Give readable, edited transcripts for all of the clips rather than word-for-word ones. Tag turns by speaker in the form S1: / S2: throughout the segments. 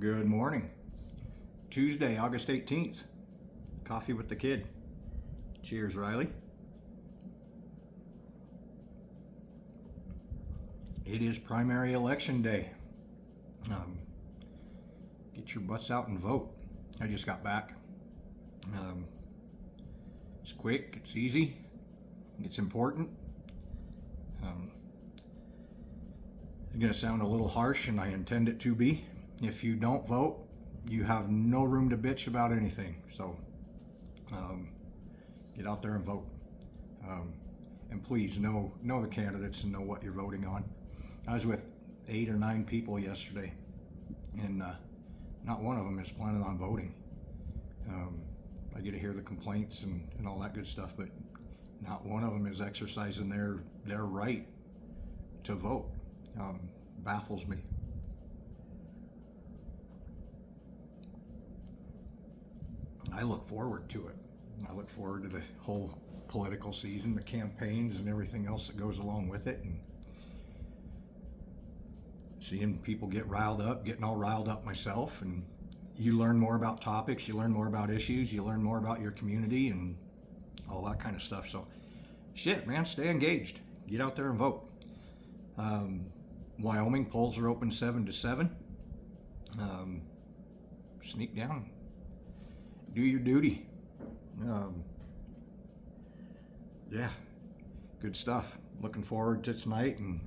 S1: Good morning. Tuesday, August 18th. Coffee with the kid. Cheers, Riley. It is primary election day. Get your butts out and vote. I just got back. It's quick, it's easy, it's important. It's going to sound a little harsh, and I intend it to be. If you don't vote, you have no room to bitch about anything. So get out there and vote. And please know the candidates and know what you're voting on. I was with 8 or 9 people yesterday, and not one of them is planning on voting. I get to hear the complaints and all that good stuff, but not one of them is exercising their right to vote. Baffles me. I look forward to it. I look forward to the whole political season, the campaigns and everything else that goes along with it, and seeing people get riled up, getting all riled up myself. And you learn more about topics, you learn more about issues, you learn more about your community and all that kind of stuff. So shit, man, stay engaged. Get out there and vote. Wyoming polls are open 7 to 7. Sneak down, do your duty. Yeah, good stuff. Looking forward to tonight and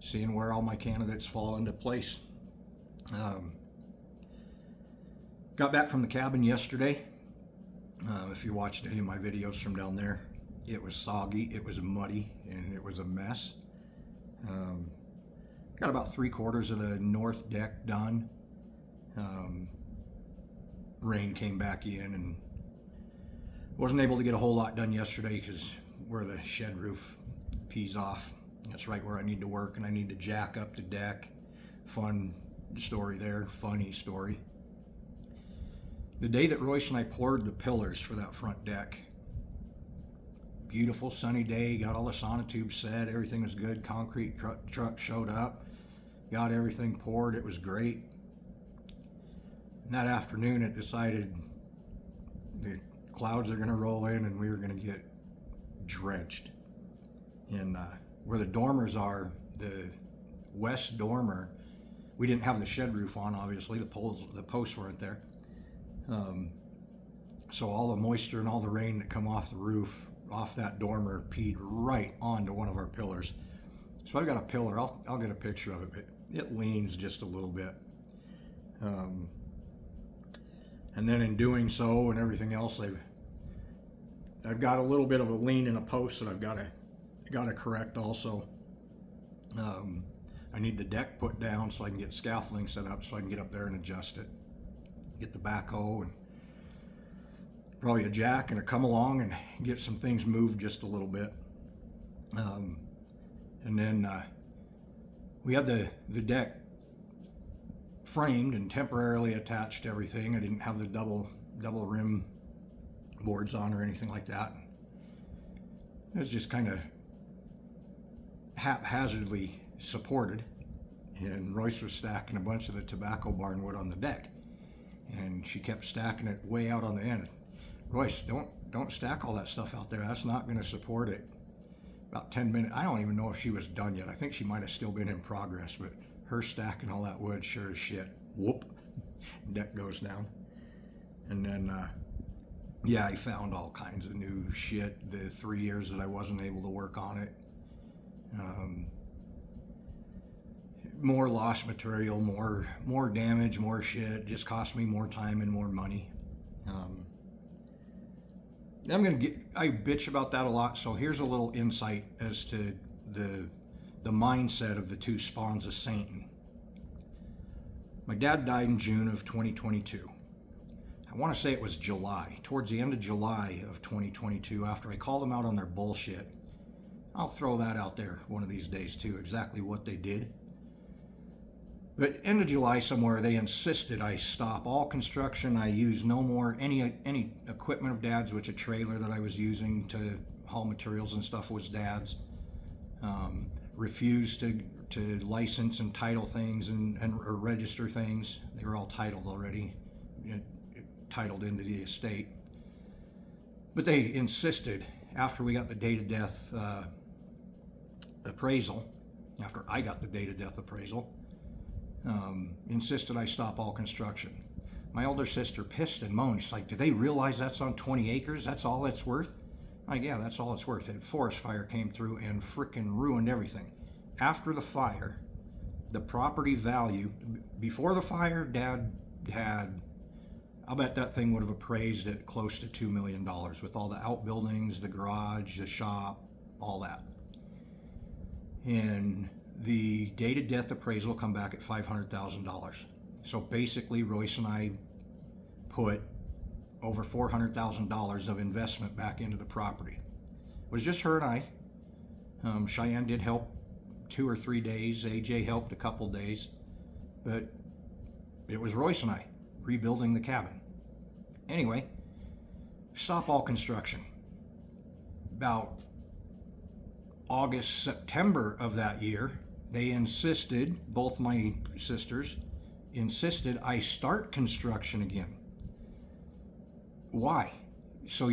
S1: seeing where all my candidates fall into place. Got back from the cabin yesterday. If you watched any of my videos from down there, it was soggy, it was muddy, and it was a mess. Got about 3/4 of the north deck done. Rain came back in, and wasn't able to get a whole lot done yesterday because where the shed roof pees off, that's right where I need to work, and I need to jack up the deck. Fun story there, funny story. The day that Royce and I poured the pillars for that front deck, beautiful sunny day, got all the sonotubes set, everything was good, concrete truck showed up, got everything poured, it was great. And that afternoon it decided the clouds are going to roll in and we were going to get drenched. And where the dormers are, the west dormer, we didn't have the shed roof on, obviously, the posts weren't there. So all the moisture and all the rain that come off the roof, off that dormer, peed right onto one of our pillars. So I've got a pillar, I'll get a picture of it, but it leans just a little bit. And then in doing so and everything else, I've got a little bit of a lean in a post that I've got to correct also. I need the deck put down so I can get scaffolding set up so I can get up there and adjust it. Get the backhoe and probably a jack and a come along and get some things moved just a little bit. And then we had the deck framed and temporarily attached to everything. I didn't have the double rim boards on or anything like that. It was just kind of haphazardly supported, and Royce was stacking a bunch of the tobacco barn wood on the deck, and she kept stacking it way out on the end. Royce, don't stack all that stuff out there, that's not going to support it. About 10 minutes, I don't even know if she was done yet. I think she might have still been in progress, but her stacking all that wood, sure as shit, whoop, deck goes down. And then yeah, I found all kinds of new shit the 3 years that I wasn't able to work on it. More lost material, more damage, more shit, just cost me more time and more money. I bitch about that a lot, so here's a little insight as to the mindset of the two spawns of Satan. My dad died in June of 2022. I want to say it was July, towards the end of July of 2022, after I called them out on their bullshit. I'll throw that out there one of these days too, exactly what they did. But end of July somewhere, they insisted I stop all construction. I use no more any equipment of Dad's, which a trailer that I was using to haul materials and stuff was Dad's. Refused to to license and title things and or register things. They were all titled already, titled into the estate. But they insisted, after we got the date of death appraisal, after I got the date of death appraisal, insisted I stop all construction. My older sister pissed and moaned. She's like, do they realize that's on 20 acres? That's all it's worth? I'm like, yeah, that's all it's worth. A forest fire came through and frickin' ruined everything. After the fire, the property value, before the fire, Dad had, I'll bet that thing would have appraised at close to $2 million with all the outbuildings, the garage, the shop, all that. And the date of death appraisal come back at $500,000. So basically, Royce and I put over $400,000 of investment back into the property. It was just her and I. Cheyenne did help 2 or 3 days. AJ helped a couple days. But it was Royce and I rebuilding the cabin. Anyway, stop all construction. About August, September of that year, they insisted, both my sisters insisted I start construction again. Why? So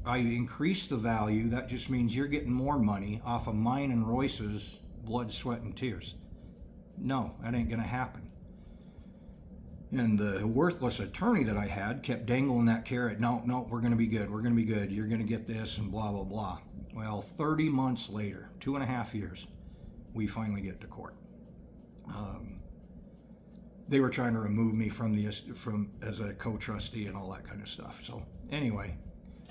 S1: I increase the value. That just means you're getting more money off of mine and Royce's blood, sweat, and tears. No, that ain't gonna happen. And the worthless attorney that I had kept dangling that carrot. No, we're gonna be good. We're gonna be good. You're gonna get this and blah, blah, blah. Well, 30 months later, 2.5 years, we finally get to court. They were trying to remove me from as a co-trustee and all that kind of stuff. So anyway,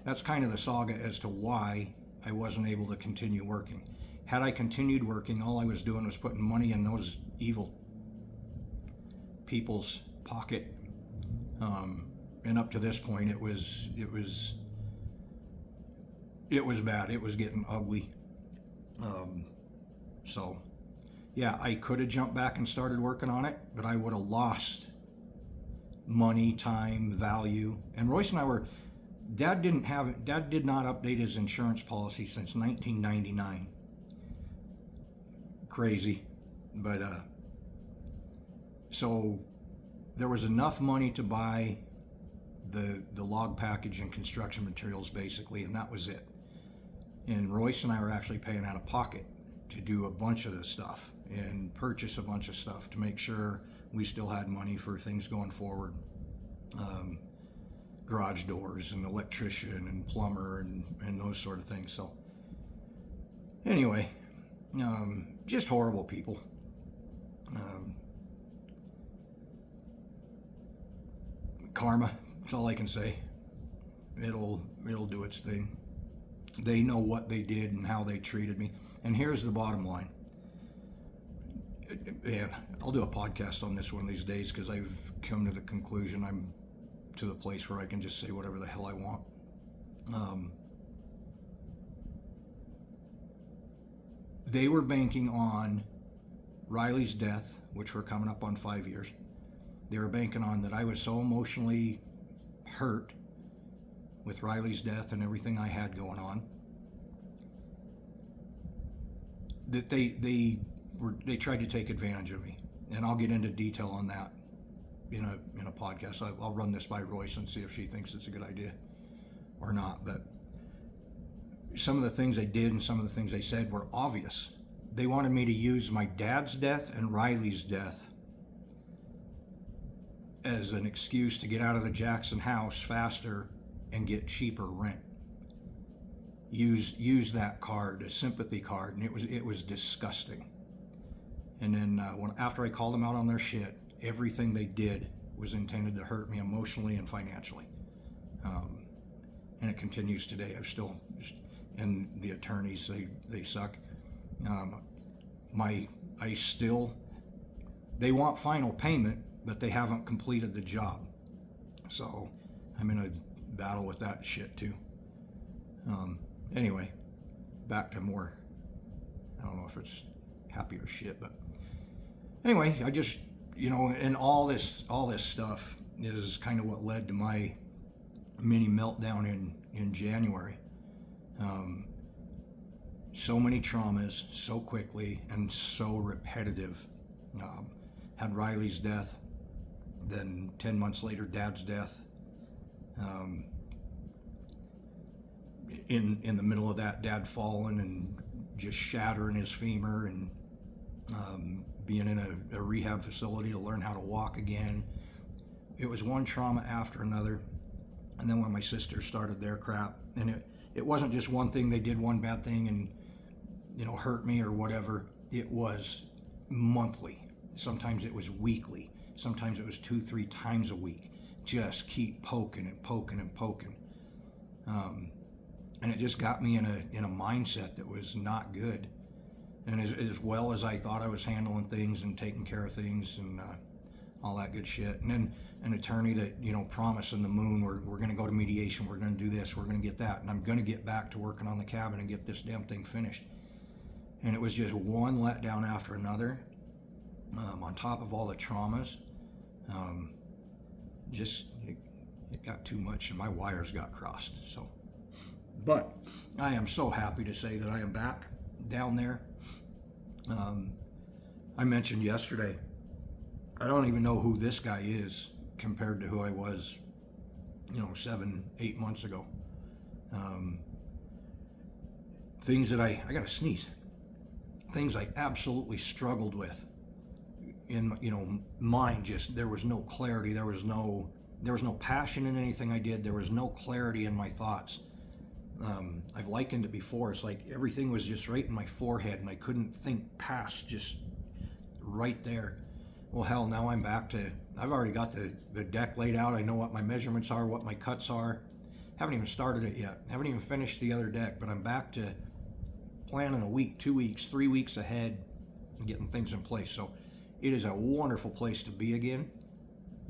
S1: that's kind of the saga as to why I wasn't able to continue working. Had I continued working, all I was doing was putting money in those evil people's pocket. And up to this point, it was bad. It was getting ugly. So yeah, I could have jumped back and started working on it, but I would have lost money, time, value. And Royce and I Dad did not update his insurance policy since 1999. Crazy. But so there was enough money to buy the log package and construction materials basically, and that was it. And Royce and I were actually paying out of pocket to do a bunch of this stuff and purchase a bunch of stuff to make sure we still had money for things going forward. Garage doors and electrician and plumber and those sort of things. So anyway, just horrible people. Karma, that's all I can say. It'll do its thing. They know what they did and how they treated me. And here's the bottom line. Yeah, I'll do a podcast on this one of these days because I've come to the conclusion I'm to the place where I can just say whatever the hell I want. They were banking on Riley's death, which we're coming up on 5 years. They were banking on that I was so emotionally hurt with Riley's death and everything I had going on that they tried to take advantage of me. And I'll get into detail on that in a podcast. I'll run this by Royce and see if she thinks it's a good idea or not. But some of the things they did and some of the things they said were obvious. They wanted me to use my dad's death and Riley's death as an excuse to get out of the Jackson house faster and get cheaper rent. Use that card, a sympathy card, and it was disgusting. And then after I called them out on their shit, everything they did was intended to hurt me emotionally and financially. And it continues today. And the attorneys, they suck. They want final payment, but they haven't completed the job. So I'm in a battle with that shit too. Anyway, back to more, I don't know if it's happy or shit, but anyway, I just, and all this stuff is kind of what led to my mini meltdown in January. so many traumas so quickly and so repetitive. Had Riley's death, then 10 months later, Dad's death. In the middle of that, Dad falling and just shattering his femur, and being in a rehab facility to learn how to walk again. It was one trauma after another. And then when my sisters started their crap, and it wasn't just one thing, they did one bad thing and, hurt me or whatever. It was monthly. Sometimes it was weekly. Sometimes it was 2-3 times a week. Just keep poking and poking and poking. And it just got me in a mindset that was not good. And as well as I thought I was handling things and taking care of things and all that good shit. And then an attorney that, promising the moon, we're going to go to mediation, we're going to do this, we're going to get that, and I'm going to get back to working on the cabin and get this damn thing finished. And it was just one letdown after another, on top of all the traumas. It got too much and my wires got crossed. So, but I am so happy to say that I am back down there. I mentioned yesterday, I don't even know who this guy is compared to who I was, 7-8 months ago. Things that I gotta sneeze. Things I absolutely struggled with in, mind. Just, there was no clarity. There was no passion in anything I did. There was no clarity in my thoughts. I've likened it before. It's like everything was just right in my forehead and I couldn't think past, just right there. Well, hell, now I'm back to, I've already got the deck laid out. I know what my measurements are, what my cuts are. Haven't even started it yet. Haven't even finished the other deck, but I'm back to planning a week, 2 weeks, 3 weeks ahead and getting things in place. So it is a wonderful place to be again.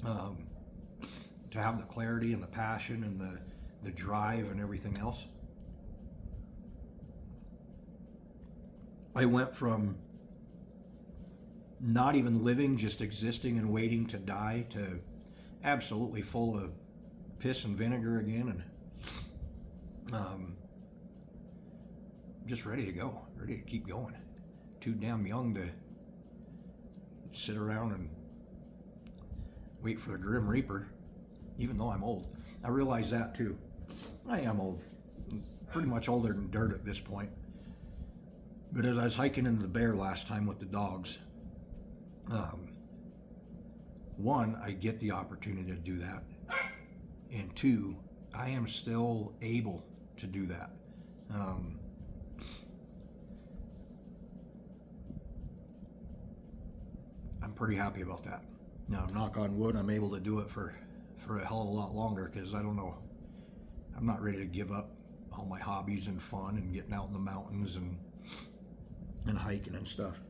S1: To have the clarity and the passion and the drive and everything else. I went from not even living, just existing and waiting to die, to absolutely full of piss and vinegar again, and just ready to go, ready to keep going. Too damn young to sit around and wait for the Grim Reaper, even though I'm old. I realize that too. I am old, pretty much older than dirt at this point. But as I was hiking into the bear last time with the dogs, one, I get the opportunity to do that, and two, I am still able to do that. I'm pretty happy about that. Now, knock on wood, I'm able to do it for a hell of a lot longer, because I don't know, I'm not ready to give up all my hobbies and fun and getting out in the mountains and hiking and stuff.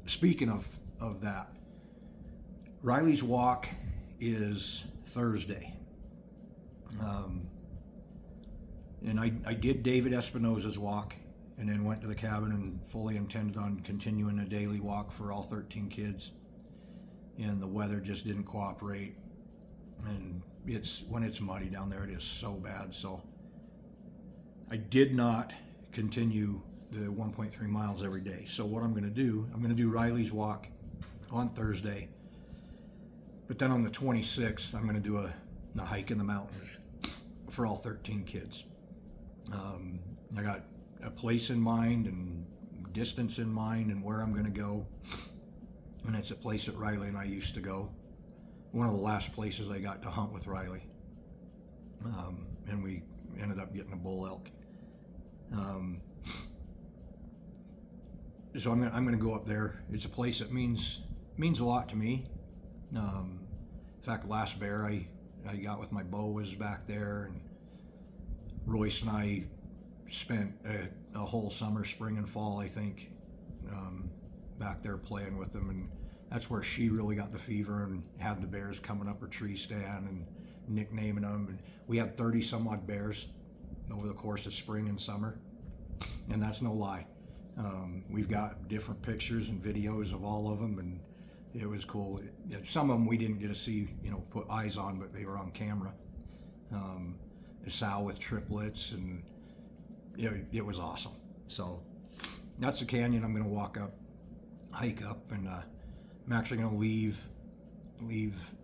S1: Speaking of that, Riley's walk is Thursday. And I did David Espinosa's walk and then went to the cabin and fully intended on continuing a daily walk for all 13 kids. And the weather just didn't cooperate. And when it's muddy down there, it is so bad. So I did not continue the 1.3 miles every day. So what I'm going to do Riley's walk on Thursday. But then on the 26th, I'm going to do a hike in the mountains for all 13 kids. I got a place in mind and distance in mind and where I'm going to go. And it's a place that Riley and I used to go. One of the last places I got to hunt with Riley. And we ended up getting a bull elk. So I'm going to go up there. It's a place that means a lot to me. In fact, last bear I got with my bow was back there, and Royce and I spent a whole summer, spring and fall, I think, back there playing with them, and that's where she really got the fever and had the bears coming up her tree stand and nicknaming them. And we had 30 some odd bears over the course of spring and summer, and that's no lie. We've got different pictures and videos of all of them, and it was cool. Some of them we didn't get to see, put eyes on, but they were on camera. A sow with triplets, and it was awesome. So that's the canyon I'm going to walk up, hike up, and I'm actually going to leave.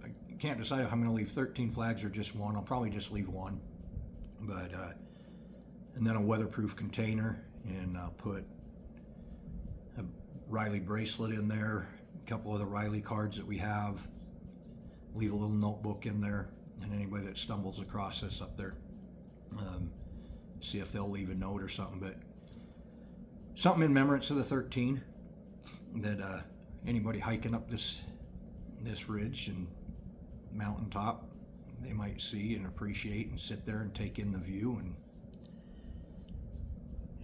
S1: I can't decide if I'm going to leave 13 flags or just one. I'll probably just leave one, but and then a weatherproof container, and I'll put a Riley bracelet in there, a couple of the Riley cards that we have. Leave a little notebook in there, and anybody that stumbles across this up there, see if they'll leave a note or something. But something in remembrance of the 13, that anybody hiking up this ridge and mountaintop, they might see and appreciate and sit there and take in the view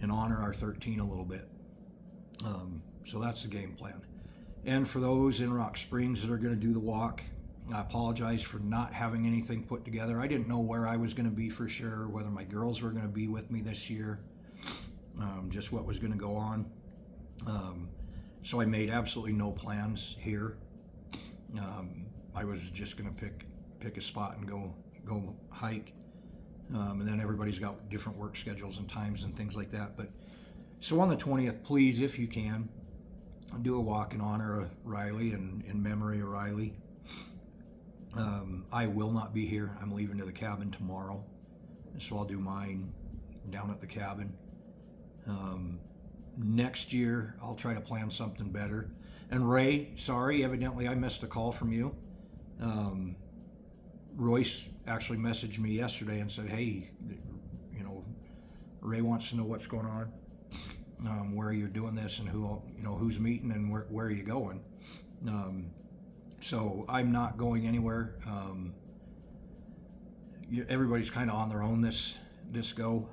S1: and honor our 13 a little bit. So that's the game plan. And for those in Rock Springs that are going to do the walk, I apologize for not having anything put together. I didn't know where I was going to be for sure, whether my girls were going to be with me this year, just what was going to go on. So I made absolutely no plans here. I was just going to pick a spot and go hike. And then everybody's got different work schedules and times and things like that. But so on the 20th, please, if you can, do a walk in honor of Riley and in memory of Riley. I will not be here. I'm leaving to the cabin tomorrow, so I'll do mine down at the cabin. Next year, I'll try to plan something better. And Ray, sorry, evidently I missed a call from you. Royce actually messaged me yesterday and said, hey, Ray wants to know what's going on, where you're doing this, and who's meeting and where are you going. So I'm not going anywhere. Everybody's kind of on their own this go,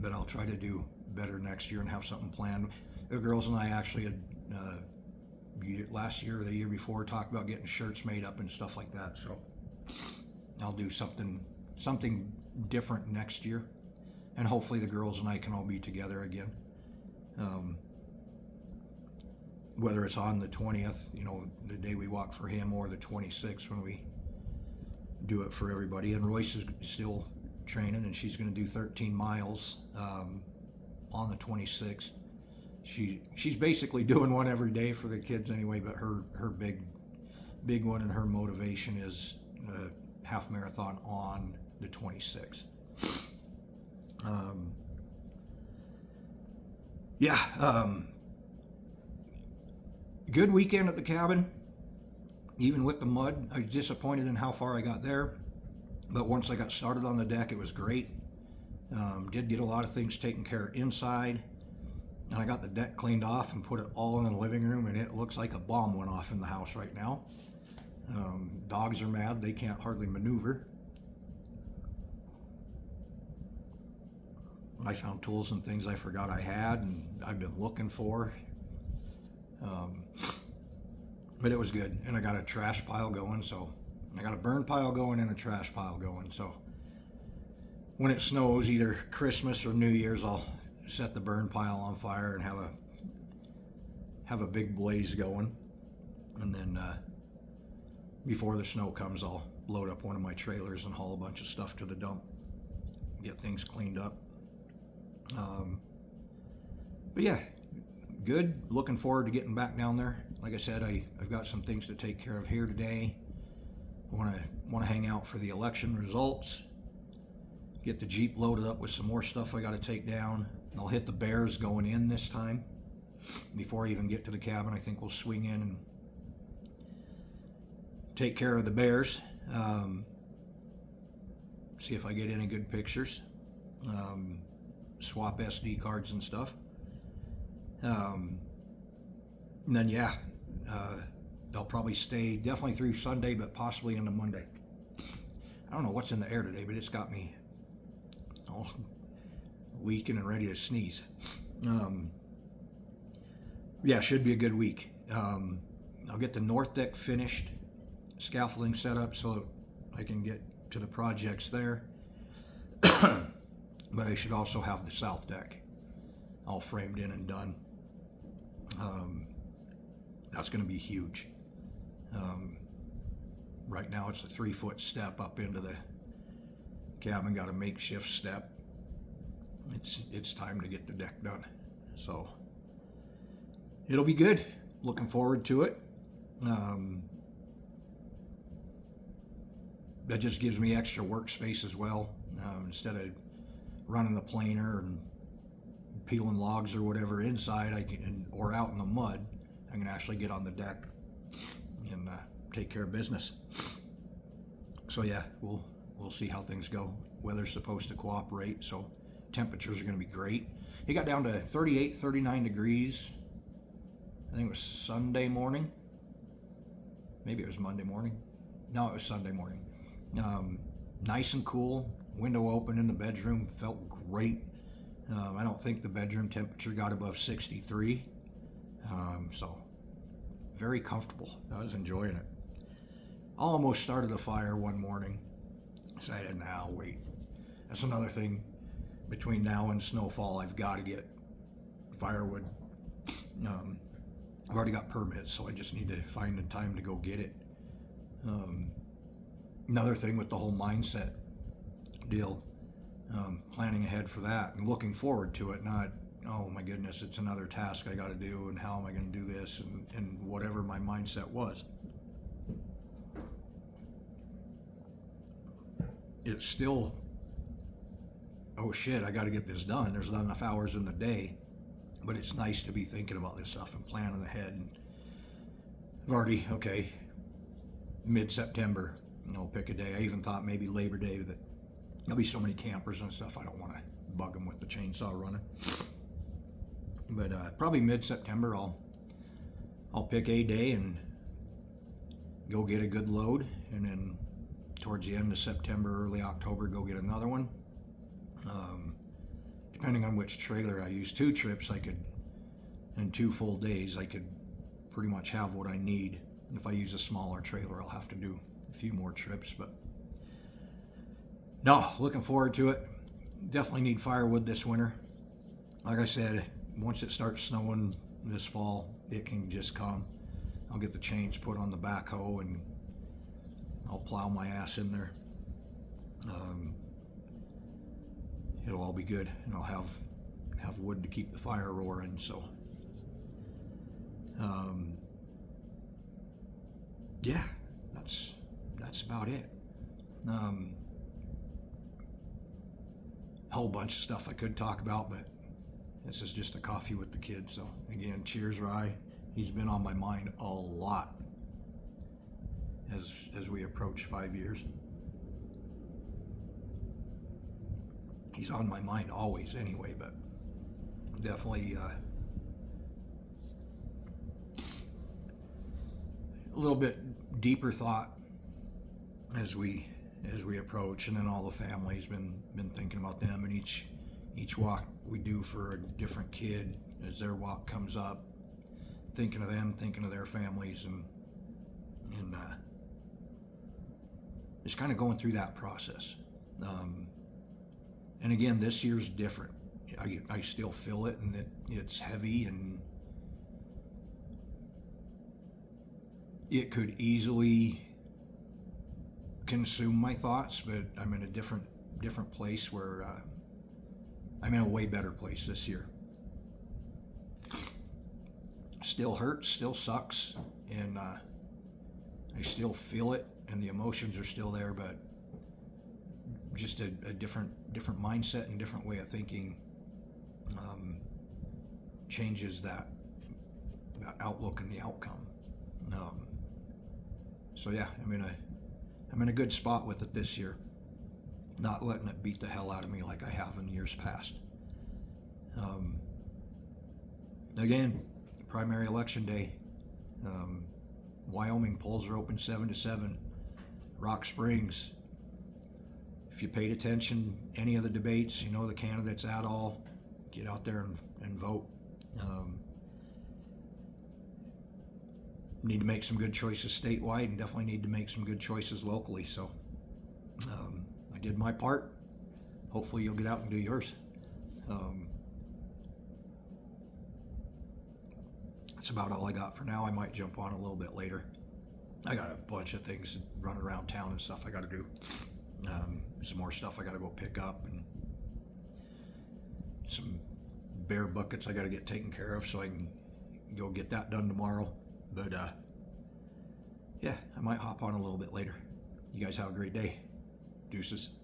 S1: but I'll try to do better next year and have something planned. The girls and I actually had last year or the year before talked about getting shirts made up and stuff like that. So I'll do something different next year, and hopefully the girls and I can all be together again. Whether it's on the 20th, the day we walk for him, or the 26th when we do it for everybody. And Royce is still training, and she's going to do 13 miles on the 26th. She's basically doing one every day for the kids anyway, but her big one and her motivation is a half marathon on the 26th. Good weekend at the cabin, even with the mud. I was disappointed in how far I got there, but once I got started on the deck, it was great. Did get a lot of things taken care of inside, and I got the deck cleaned off and put it all in the living room, and it looks like a bomb went off in the house right now. Dogs are mad, they can't hardly maneuver. I found tools and things I forgot I had and I've been looking for. But it was good, and I got a trash pile going, so I got a burn pile going and a trash pile going. So when it snows, either Christmas or New Year's, I'll set the burn pile on fire and have a big blaze going, and then before the snow comes, I'll load up one of my trailers and haul a bunch of stuff to the dump, get things cleaned up. But yeah, good. Looking forward to getting back down there. Like I said, I've got some things to take care of here today. Want to hang out for the election results. Get the Jeep loaded up with some more stuff I got to take down. I'll hit the Bears going in this time. Before I even get to the cabin, I think we'll swing in and take care of the Bears. See if I get any good pictures. Swap SD cards and stuff. And then they'll probably stay definitely through Sunday, but possibly into Monday. I don't know what's in the air today, but it's got me all leaking and ready to sneeze. Should be a good week. I'll get the north deck finished, scaffolding set up so I can get to the projects there. But I should also have the south deck all framed in and done. That's going to be huge. Right now, it's a 3-foot step up into the cabin. Got a makeshift step. it's time to get the deck done. So it'll be good. Looking forward to it. That just gives me extra workspace as well. Instead of running the planer and peeling logs or whatever inside, or out in the mud, I can actually get on the deck and take care of business. So yeah, we'll see how things go. Weather's supposed to cooperate, so temperatures are going to be great. It got down to 38, 39 degrees. I think it was Sunday morning. Maybe it was Monday morning. No, it was Sunday morning. Nice and cool. Window open in the bedroom. Felt great. I don't think the bedroom temperature got above 63. So very comfortable. I was enjoying it. Almost started a fire one morning. Decided, now wait. That's another thing. Between now and snowfall, I've got to get firewood. I've already got permits, so I just need to find the time to go get it. Another thing with the whole mindset deal, planning ahead for that and looking forward to it, not, oh my goodness, it's another task I got to do, and how am I going to do this, and whatever my mindset was. It's still, oh shit, I got to get this done. There's not enough hours in the day, but it's nice to be thinking about this stuff and planning ahead. And I've already, okay, mid-September, I'll pick a day. I even thought maybe Labor Day, but there'll be so many campers and stuff, I don't want to bug them with the chainsaw running. But probably mid-September, I'll pick a day and go get a good load, and then towards the end of September, early October, go get another one. Depending on which trailer I use, 2 trips, I could, in 2 full days, I could pretty much have what I need. If I use a smaller trailer, I'll have to do a few more trips, but no, looking forward to it. Definitely need firewood this winter. Like I said, once it starts snowing this fall, it can just come. I'll get the chains put on the backhoe and I'll plow my ass in there. It'll all be good, and I'll have wood to keep the fire roaring. So, yeah, that's about it. Whole bunch of stuff I could talk about, but this is just a coffee with the kids. So again, cheers, Rye. He's been on my mind a lot as we approach 5 years. He's on my mind always anyway, but definitely a little bit deeper thought as we approach, and then all the family's been thinking about them, and each walk we do for a different kid, as their walk comes up, thinking of them, thinking of their families, and just kind of going through that process. And again, this year's different. I still feel it, and that it's heavy, and it could easily consume my thoughts, but I'm in a different place where I'm in a way better place this year. Still hurts, still sucks, and I still feel it, and the emotions are still there, but just a different mindset and different way of thinking changes that outlook and the outcome. So yeah, I'm in a good spot with it this year, not letting it beat the hell out of me like I have in years past. Again, primary election day. Wyoming polls are open 7 to 7. Rock Springs. If you paid attention any of the debates, you know the candidates at all, get out there and vote. Need to make some good choices statewide, and definitely need to make some good choices locally. So I did my part. Hopefully you'll get out and do yours. That's about all I got for now. I might jump on a little bit later. I got a bunch of things running around town and stuff I got to do. Some more stuff I got to go pick up, and some bear buckets I got to get taken care of, so I can go get that done tomorrow. But yeah, I might hop on a little bit later. You guys have a great day. Deuces.